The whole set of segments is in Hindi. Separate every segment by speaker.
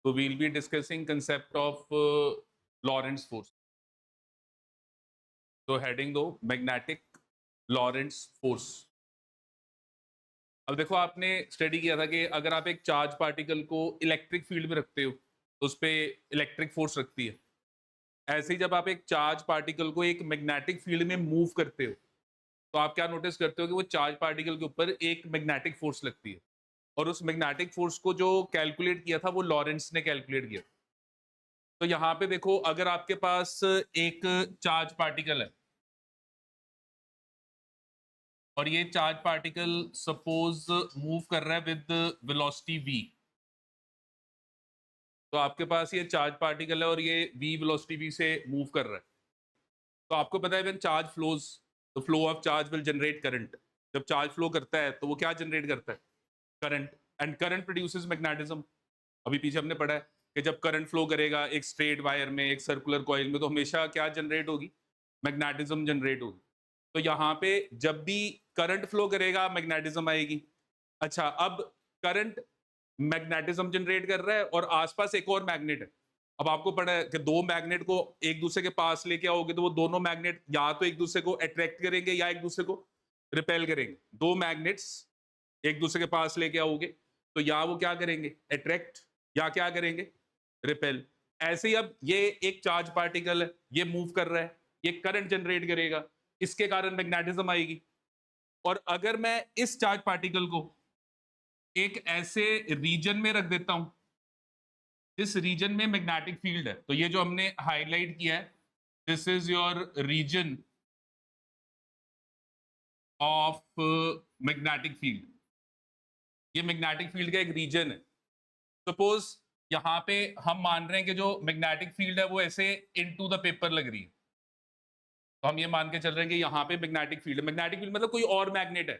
Speaker 1: So we'll be discussing concept of Lorentz force. तो हेडिंग दो मैग्नेटिक लॉरेंट्ज फोर्स। अब देखो आपने स्टडी किया था कि अगर आप एक चार्ज पार्टिकल को इलेक्ट्रिक फील्ड में रखते हो तो उस पर इलेक्ट्रिक फोर्स रखती है। ऐसे ही जब आप एक चार्ज पार्टिकल को एक मैग्नेटिक फील्ड में मूव करते हो तो आप क्या नोटिस करते हो कि वो चार्ज पार्टिकल के ऊपर एक मैग्नेटिक फोर्स लगती है। और उस मैग्नेटिक फोर्स को जो कैलकुलेट किया था वो लॉरेंट्ज ने कैलकुलेट किया। तो यहाँ पे देखो अगर आपके पास एक चार्ज पार्टिकल है और ये चार्ज पार्टिकल सपोज मूव कर रहा है विद वेलोसिटी v, तो आपके पास ये चार्ज पार्टिकल है और ये v वेलोसिटी v से मूव कर रहा है। तो आपको पता है when charge flows the flow of charge will generate current. जब चार्ज फ्लो करता है तो वो क्या जनरेट करता है? Current. And current produces magnetism. अभी पीछे हमने पढ़ा है कि जब करंट फ्लो करेगा एक स्ट्रेट वायर में, एक सर्कुलर कॉइल में, तो हमेशा क्या जनरेट होगी? मैग्नेटिज्म जनरेट होगी। तो यहाँ पे जब भी करंट फ्लो करेगा मैग्नेटिज्म आएगी। अच्छा, अब करंट मैग्नेटिज्म जनरेट कर रहा है और आसपास एक और मैग्नेट है। अब आपको पता है कि दो मैग्नेट को एक दूसरे के पास लेके आओगे तो वो दोनों मैग्नेट या तो एक दूसरे को अट्रैक्ट करेंगे या एक दूसरे को रिपेल करेंगे। दो मैग्नेट्स एक दूसरे के पास लेके आओगे तो या वो क्या करेंगे? अट्रैक्ट, या क्या करेंगे? रिपेल। ऐसे ही अब ये एक चार्ज पार्टिकल है, ये मूव कर रहा है, ये करंट जनरेट करेगा, इसके कारण मैग्नेटिज्म आएगी। और अगर मैं इस चार्ज पार्टिकल को एक ऐसे रीजन में रख देता हूं जिस रीजन में मैग्नेटिक फील्ड है, तो ये जो हमने हाईलाइट किया है, this is your region of magnetic field. ये मैग्नेटिक फील्ड का एक रीजन है। सपोज यहां पे हम मान रहे हैं कि जो मैग्नेटिक फील्ड है वो ऐसे इनटू द पेपर लग रही है। तो हम ये मान के चल रहे हैं कि यहाँ पे मैग्नेटिक फील्ड है। मैग्नेटिक फील्ड मतलब कोई और मैग्नेट है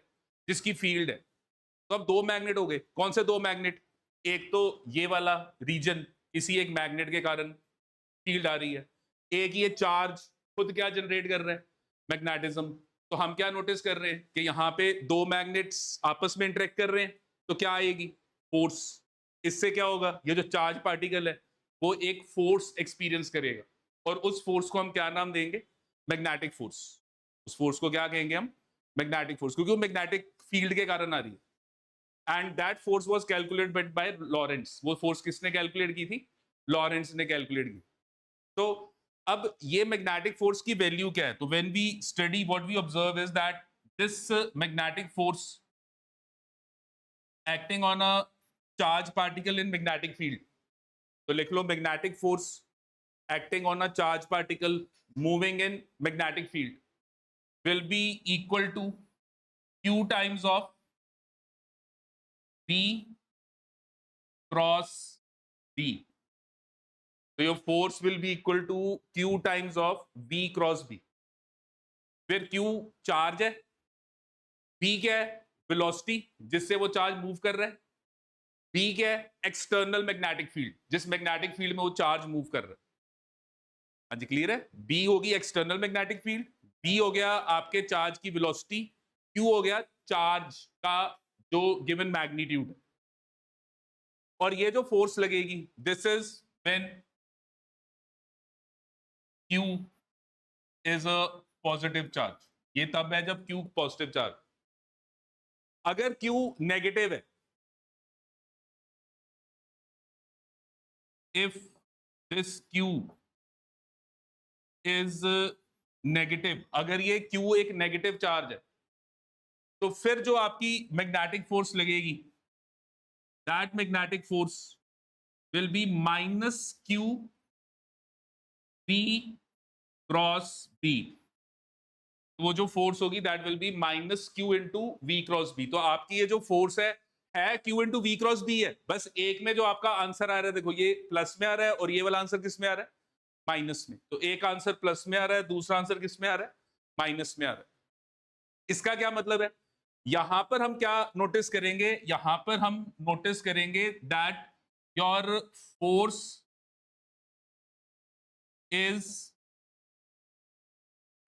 Speaker 1: जिसकी फील्ड है। तो अब दो मैग्नेट हो गए। कौन से दो मैग्नेट? एक तो ये वाला रीजन, किसी एक मैग्नेट के कारण फील्ड आ रही है। एक ये चार्ज खुद क्या जनरेट कर रहा है? मैग्नेटिज्म। तो हम क्या नोटिस कर रहे हैं कि यहाँ पे दो मैग्नेट्स आपस में इंटरेक्ट कर रहे हैं तो क्या आएगी? फोर्स। इससे क्या होगा? ये जो चार्ज पार्टिकल है वो एक फोर्स एक्सपीरियंस करेगा और उस फोर्स को हम क्या नाम देंगे? Magnetic force. उस फोर्स को क्या कहेंगे हम? मैग्नेटिक फोर्स, क्योंकि वो मैग्नेटिक फील्ड के कारण आ रही है। And that force was calculated by Lorentz. वो फोर्स किसने कैलकुलेट की थी? लॉरेंट्स ने कैलकुलेट की। तो अब ये मैग्नेटिक फोर्स की वैल्यू क्या है? तो when we study what we observe is that this magnetic force acting on a charge particle in magnetic field. तो लिख लो magnetic force acting on a charge particle moving in magnetic field will be equal to q times of v cross b. So your force will be equal to q times of v cross b. फिर q चार्ज है, v क्या है? वेलोसिटी जिससे वो चार्ज मूव कर रहा है। b क्या है? एक्सटर्नल मैग्नेटिक फील्ड, जिस मैग्नेटिक फील्ड में वो चार्ज मूव कर रहा है। हाँ जी, क्लियर है? b होगी एक्सटर्नल मैग्नेटिक फील्ड, b हो गया आपके चार्ज की वेलोसिटी, q हो गया चार्ज का जो गिवन मैग्नीट्यूड। और ये जो फोर्स लगेगी this is when q is a positive charge. ये तब है जब q पॉजिटिव चार्ज। अगर q नेगेटिव है, if this q is negative, अगर ये q एक नेगेटिव चार्ज है तो फिर जो आपकी मैग्नेटिक फोर्स लगेगी that magnetic force will be minus q v cross b। वो जो फोर्स होगी that will be minus q into v cross b. तो आपकी ये जो फोर्स है q into v cross b है। बस एक में जो आपका आंसर आ रहा है, देखो ये प्लस में आ रहा है और ये वाला आंसर किस में आ रहा है? माइनस में। तो एक आंसर प्लस में आ रहा है, दूसरा आंसर किस में आ रहा है? माइनस में आ रहा है। इसका क्या मतलब है? यहां पर हम क्या नोटिस करेंगे? यहां पर हम नोटिस करेंगे that your force is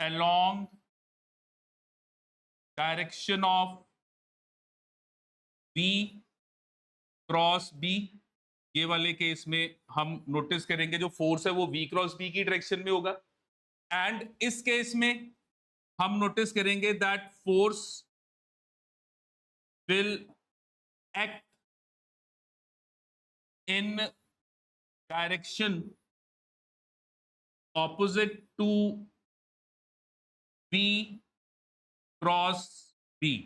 Speaker 1: along direction of v cross b। ये वाले केस में हम नोटिस करेंगे जो फोर्स है वो v क्रॉस b की डायरेक्शन में होगा, एंड इस केस में हम नोटिस करेंगे that force will act in direction opposite to v cross b।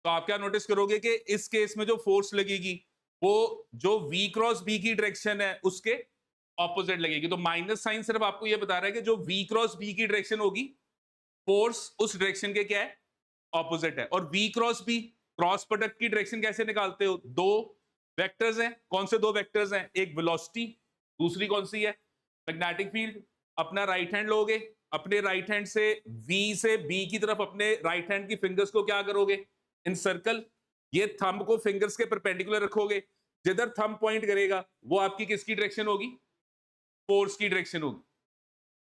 Speaker 1: तो आप क्या नोटिस करोगे कि इस केस में जो फोर्स लगेगी वो जो v क्रॉस b की डायरेक्शन है उसके ऑपोजिट लगेगी। तो माइनस साइन सिर्फ आपको ये बता रहा है कि जो v क्रॉस b की डायरेक्शन होगी फोर्स उस डायरेक्शन के क्या है, ऑपोजिट है। और v cross b cross product की डायरेक्शन कैसे निकालते हो, दो वेक्टर्स हैं। कौन से दो वेक्टर्स हैं, एक वेलोसिटी, दूसरी कौन सी है, मैग्नेटिक फील्ड। अपना राइट हैंड लोगे, अपने राइट हैंड से v से b की तरफ अपने राइट हैंड की फिंगर्स को क्या करोगे, इन सर्कल। ये थंब को फिंगर्स के परपेंडिकुलर रखोगे, जिधर थंब पॉइंट करेगा वो आपकी किसकी डायरेक्शन होगी, फोर्स की डायरेक्शन होगी।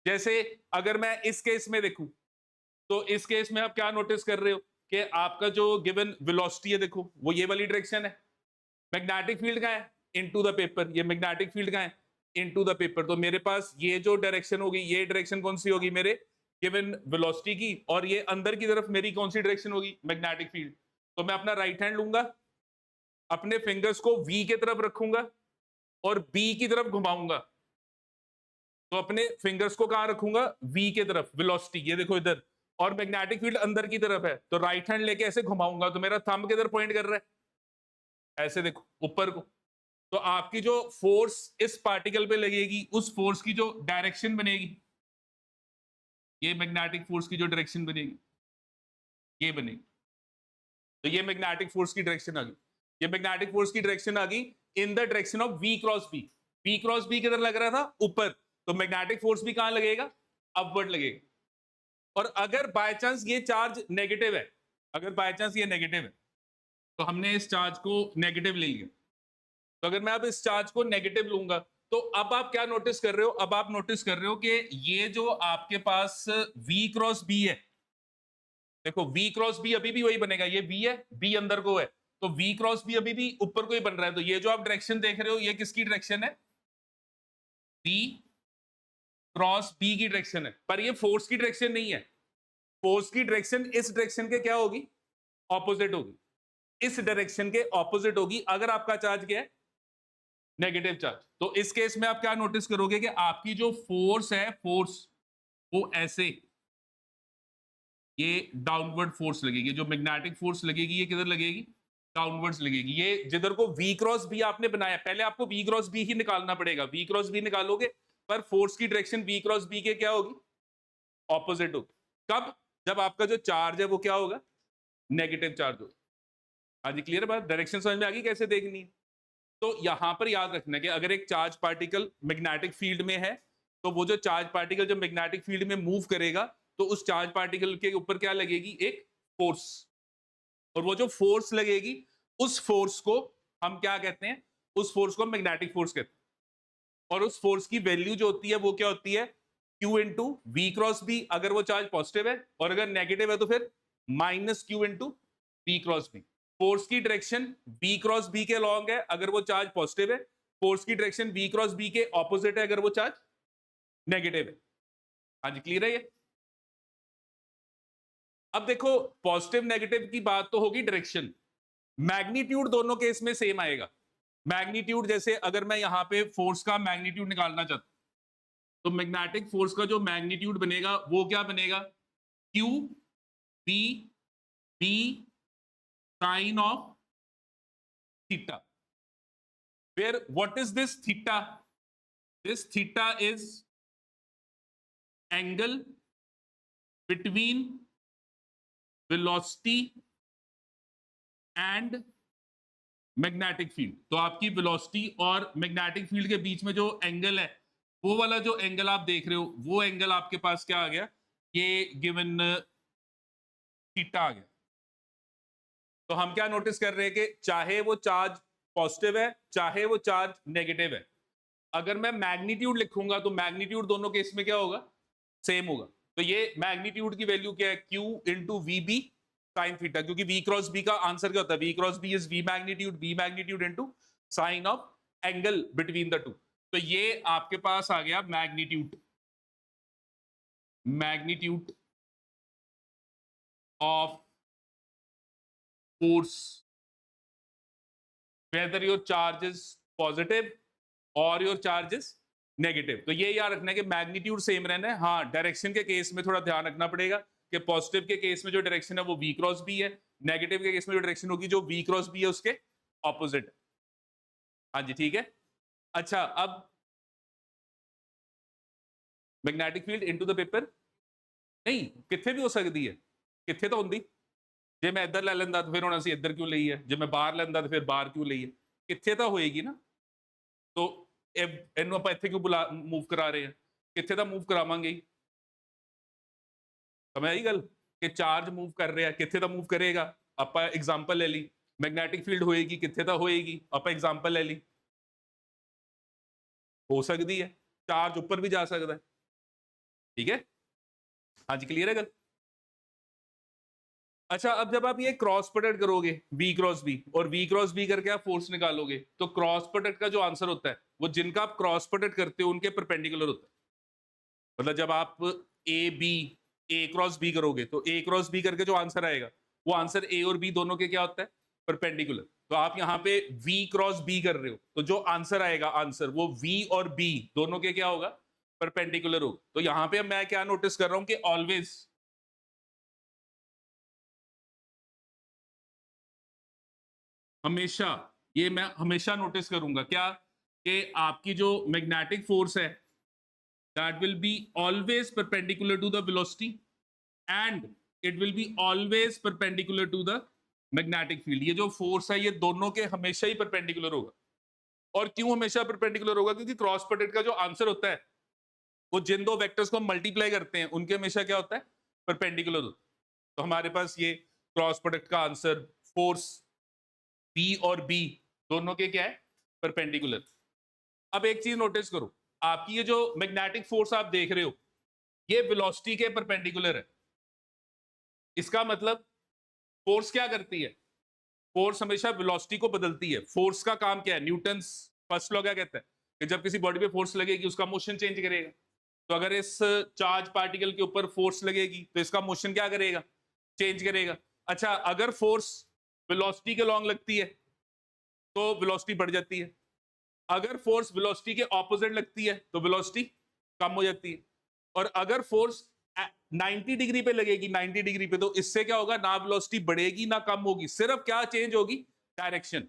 Speaker 1: जैसे अगर मैं इस केस में देखूं तो इस केस में आप क्या नोटिस कर रहे हो कि आपका जो गिवन वेलोसिटी है देखो वो ये वाली डायरेक्शन है। मैग्नेटिक फील्ड का है, इनटू द पेपर, ये मैग्नेटिक फील्ड का है, इनटू द पेपर। तो मेरे पास ये जो डायरेक्शन होगी, ये डायरेक्शन कौन सी होगी, मेरे गिवन वेलोसिटी की, और ये अंदर की तरफ मेरी कौन सी डायरेक्शन होगी, मैग्नेटिक फील्ड। तो मैं अपना राइट हैंड लूंगा, अपने फिंगर्स को v की तरफ रखूंगा और b की तरफ घुमाऊंगा। तो अपने फिंगर्स को कहां रखूंगा, v की तरफ, वेलोसिटी ये देखो इधर, और मैग्नेटिक फील्ड अंदर की तरफ है। तो राइट हैंड लेके ऐसे घुमाऊंगा तो मेरा थंब किधर पॉइंट कर रहा है, ऐसे देखो ऊपर को। तो आपकी जो फोर्स इस पार्टिकल पे लगेगी उस फोर्स की जो डायरेक्शन बनेगी, ये मैग्नेटिक फोर्स की जो डायरेक्शन बनेगी ये बनेगी। तो ये मैग्नेटिक फोर्स की डायरेक्शन आ गई, ये मैग्नेटिक फोर्स की डायरेक्शन आ गई in the direction of v cross b। v cross b किधर लग रहा था, ऊपर। तो मैग्नेटिक फोर्स भी कहां लगेगा, अपवर्ड लगेगा। और अगर बाय चांस ये चार्ज नेगेटिव है, अगर बाय चांस ये नेगेटिव है तो हमने इस चार्ज को नेगेटिव ले लिया। तो अगर मैं अब इस चार्ज को नेगेटिव लूंगा तो अब आप क्या नोटिस कर रहे हो, अब आप नोटिस कर रहे हो कि ये जो आपके पास v क्रॉस b है, देखो v क्रॉस b अभी भी वही बनेगा, ये v है, b अंदर को है, तो v क्रॉस b अभी भी ऊपर को ही बन रहा है। तो ये जो आप डायरेक्शन देख रहे हो ये किसकी डायरेक्शन है, v क्रॉस b की डायरेक्शन है, पर ये फोर्स की डायरेक्शन नहीं है। फोर्स की डायरेक्शन इस डायरेक्शन के क्या होगी, ऑपोजिट होगी, इस डायरेक्शन के ऑपोजिट होगी अगर आपका चार्ज क्या है, नेगेटिव चार्ज। तो इस केस में आप क्या नोटिस करोगे कि आपकी जो फोर्स है, फोर्स वो ऐसे ये डाउनवर्ड फोर्स लगेगी। जो मैग्नेटिक फोर्स लगेगी ये किधर लगेगी, डाउनवर्ड्स लगेगी। ये जिधर को v क्रॉस b आपने बनाया, पहले आपको v क्रॉस b ही निकालना पड़ेगा। v क्रॉस b निकालोगे पर फोर्स की डायरेक्शन v क्रॉस b के क्या होगी, ऑपोजिट होगी। कब, जब आपका जो चार्ज है वो क्या होगा, नेगेटिव चार्ज होगा। हाँ जी, क्लियर बात, डायरेक्शन समझ में आ गई कैसे देखनी है। तो यहां पर याद रखना कि अगर एक चार्ज पार्टिकल मैग्नेटिक फील्ड में है तो वो जो चार्ज पार्टिकल जब मैग्नेटिक फील्ड में मूव करेगा तो उस चार्ज पार्टिकल के ऊपर क्या लगेगी, एक फोर्स। और वो जो फोर्स लगेगी उस फोर्स को हम क्या कहते हैं, उस फोर्स को हम मैग्नेटिक फोर्स कहते हैं। और उस फोर्स की वैल्यू जो होती है वो क्या होती है, Q into v cross b, अगर वो चार्ज पॉजिटिव है, और अगर नेगेटिव है तो फिर minus Q into v cross b. Force की डायरेक्शन v क्रॉस b के लॉन्ग है अगर वो चार्ज पॉजिटिव है, फोर्स की डायरेक्शन v क्रॉस b के ऑपोजिट है अगर वो चार्ज नेगेटिव है। हाँ जी, क्लियर है ये। अब देखो पॉजिटिव नेगेटिव की बात तो होगी, डायरेक्शन, मैग्नीट्यूड दोनों केस में सेम आएगा। मैग्नीट्यूड जैसे अगर मैं यहां पे फोर्स का मैग्नीट्यूड निकालना चाहता तो मैग्नेटिक फोर्स का जो मैग्नीट्यूड बनेगा वो क्या बनेगा, Q B B sine of theta. Where what is this theta? This theta is angle between velocity and magnetic field. तो आपकी वेलोसिटी और मैग्नेटिक फील्ड के बीच में जो एंगल है, वो वाला जो एंगल आप देख रहे हो वो एंगल आपके पास क्या आ गया, ये गिवन थीटा आ गया। तो हम क्या नोटिस कर रहे हैं कि चाहे वो चार्ज पॉजिटिव है चाहे वो चार्ज नेगेटिव है, अगर मैं मैग्नीट्यूड लिखूंगा तो मैग्नीट्यूड दोनों केस में क्या होगा, सेम होगा। तो ये मैग्नीट्यूड की वैल्यू क्या है, Q into v b sine theta, क्योंकि v क्रॉस b का आंसर क्या होता है, v cross b is v magnitude into sine of angle between the two. तो ये आपके पास आ गया magnitude, magnitude of force whether your charge is positive or your charge is negative। तो ये याद रखना है कि मैग्नीट्यूड सेम रहना है। हाँ, डायरेक्शन के केस में थोड़ा ध्यान रखना पड़ेगा कि पॉजिटिव के केस में जो डायरेक्शन है वो v क्रॉस b है, नेगेटिव के केस में जो डायरेक्शन होगी जो v क्रॉस b है उसके ऑपोजिट। हाँ जी, ठीक है। अच्छा, अब magnetic field into the paper नहीं किथे भी हो सकती है, किथे तो होंगी। जे मैं इधर लै लेंदा तो फिर होना सी इधर क्यों ਲਈ है, जे मैं बाहर ਲੈਂਦਾ तो फिर बाहर क्यों ਲਈ है, किथे तो होएगी ना। तो ਇਹਨੂੰ ਆਪਾਂ ਇੱਥੇ ਕਿਉਂ मूव करा रहे हैं, किथे तो मूव करावांगे ही। समझ आई गल कि चार्ज मूव कर रहा है, किथे तो मूव करेगा। ਆਪਾਂ एग्जाम्पल ले ली, मैग्नेटिक फील्ड होएगी, किथे तो होएगी। ਆਪਾਂ एग्जाम्पल ले ली, हो सकती है चार्ज ऊपर भी जा सकता है। ठीक है, हाँ जी, क्लियर है गल। अच्छा, अब जब आप ये क्रॉस प्रोडक्ट करोगे v क्रॉस b और v क्रॉस b करके आप फोर्स निकालोगे तो क्रॉस प्रोडक्ट का जो आंसर होता है वो जिनका आप क्रॉस प्रोडक्ट करते हो उनके परपेंडिकुलर होता है। मतलब जब आप a क्रॉस b करोगे तो a क्रॉस b करके जो आंसर आएगा वो आंसर a और b दोनों के क्या होता है, परपेंडिकुलर। तो आप यहाँ पे v क्रॉस b कर रहे हो तो जो आंसर आएगा आंसर वो v और b दोनों के क्या होगा, परपेंडिकुलर होगा। तो यहाँ पे मैं क्या नोटिस कर रहा हूं कि ऑलवेज हमेशा, ये मैं हमेशा नोटिस करूंगा क्या कि आपकी जो मैग्नेटिक फोर्स है that will be always perpendicular to the velocity and it will be always perpendicular to the magnetic field. ये जो फोर्स है ये दोनों के हमेशा ही परपेंडिकुलर होगा। और क्यों हमेशा परपेंडिकुलर होगा, क्योंकि क्रॉस प्रोडक्ट का जो आंसर होता है वो जिन दो वेक्टर्स को हम मल्टीप्लाई करते हैं उनके हमेशा क्या होता है, परपेंडिकुलर होता है। तो हमारे पास ये क्रॉस प्रोडक्ट का आंसर फोर्स बी और बी दोनों के क्या है, परपेंडिकुलर। अब एक चीज नोटिस करो, आपकी ये जो मैग्नेटिक फोर्स आप देख रहे हो ये वेलोसिटी के परपेंडिकुलर है। इसका मतलब फोर्स क्या करती है, फोर्स हमेशा वेलोसिटी को बदलती है। फोर्स का काम क्या है, न्यूटन्स फर्स्ट लॉ क्या कहता है कि जब किसी बॉडी पे फोर्स लगेगी उसका मोशन चेंज करेगा। तो अगर इस चार्ज पार्टिकल के ऊपर फोर्स लगेगी तो इसका मोशन क्या करेगा, चेंज करेगा। अच्छा, अगर फोर्स वेलोसिटी के लॉन्ग लगती है तो वेलोसिटी बढ़ जाती है, अगर फोर्स वेलोसिटी के ऑपोजिट लगती है तो वेलोसिटी कम हो जाती है। और अगर फोर्स 90 डिग्री पे लगेगी, 90 डिग्री पे, तो इससे क्या होगा, ना वेलोसिटी बढ़ेगी ना कम होगी, सिर्फ क्या चेंज होगी, डायरेक्शन।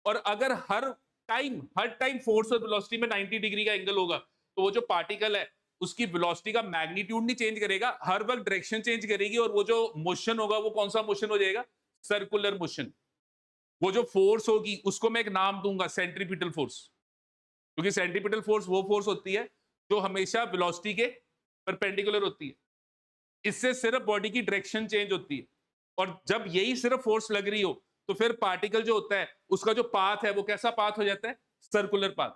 Speaker 1: और अगर हर टाइम फोर्स और वेलोसिटी में 90 डिग्री का एंगल होगा तो वो जो पार्टिकल है उसकी वेलोसिटी का मैग्नीट्यूड नहीं चेंज करेगा, हर वक्त डायरेक्शन चेंज करेगी। और वो जो मोशन होगा वो कौन सा मोशन हो जाएगा, सर्कुलर मोशन। वो जो फोर्स होगी उसको मैं एक नाम दूंगा, सेंट्रीपिटल फोर्स। क्योंकि सेंट्रीपिटल फोर्स वो फोर्स होती है जो हमेशा वेलोसिटी के परपेंडिकुलर होती है, इससे सिर्फ बॉडी की डायरेक्शन चेंज होती है। और जब यही सिर्फ फोर्स लग रही हो तो फिर पार्टिकल जो होता है उसका जो पाथ है वो कैसा पाथ हो जाता है, सर्कुलर पाथ।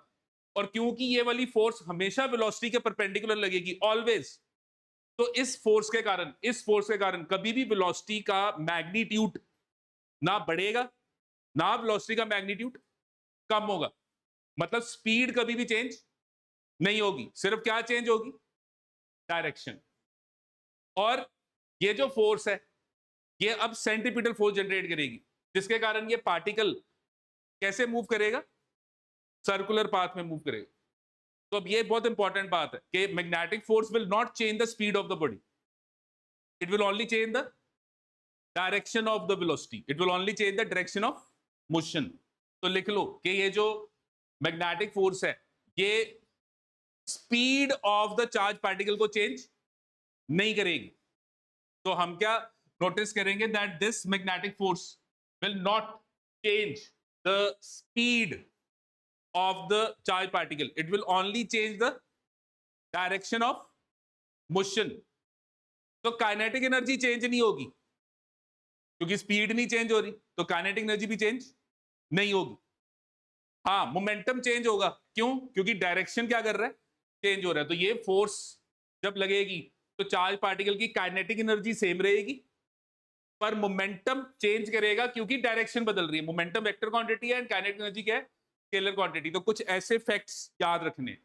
Speaker 1: और क्योंकि ये वाली फोर्स हमेशा वेलोसिटी के परपेंडिकुलर लगेगी ऑलवेज, तो इस फोर्स के कारण कभी भी वेलोसिटी का मैग्नीट्यूड ना बढ़ेगा ना वेलोसिटी का मैग्नीट्यूड कम होगा। मतलब स्पीड कभी भी चेंज नहीं होगी, सिर्फ क्या चेंज होगी, डायरेक्शन। और ये जो फोर्स है ये अब सेंट्रीपिटल फोर्स जनरेट करेगी जिसके कारण ये पार्टिकल कैसे मूव करेगा, सर्कुलर पाथ में मूव करेगा। तो अब ये बहुत इंपॉर्टेंट बात है कि magnetic force will not change the speed of the body, it will only change the direction of the velocity, it will only change the direction of motion. तो लिख लो कि ये जो मैग्नेटिक फोर्स है ये speed of the charge particle को चेंज नहीं करेगी। तो हम क्या नोटिस करेंगे, that this magnetic force will not change the speed of the charge particle, it will only change the direction of motion। तो काइनेटिक एनर्जी चेंज नहीं होगी क्योंकि स्पीड नहीं चेंज हो रही, तो काइनेटिक एनर्जी भी चेंज नहीं होगी। हाँ, मोमेंटम चेंज होगा, क्यों, क्योंकि डायरेक्शन क्या कर रहा है, चेंज हो रहा है। तो ये फोर्स जब लगेगी तो चार्ज पार्टिकल की काइनेटिक एनर्जी सेम रहेगी पर मोमेंटम चेंज करेगा क्योंकि डायरेक्शन बदल रही है। मोमेंटम वेक्टर क्वांटिटी है एंड काइनेटिक एनर्जी क्या है, स्केलर क्वांटिटी। तो कुछ ऐसे फैक्ट्स याद रखने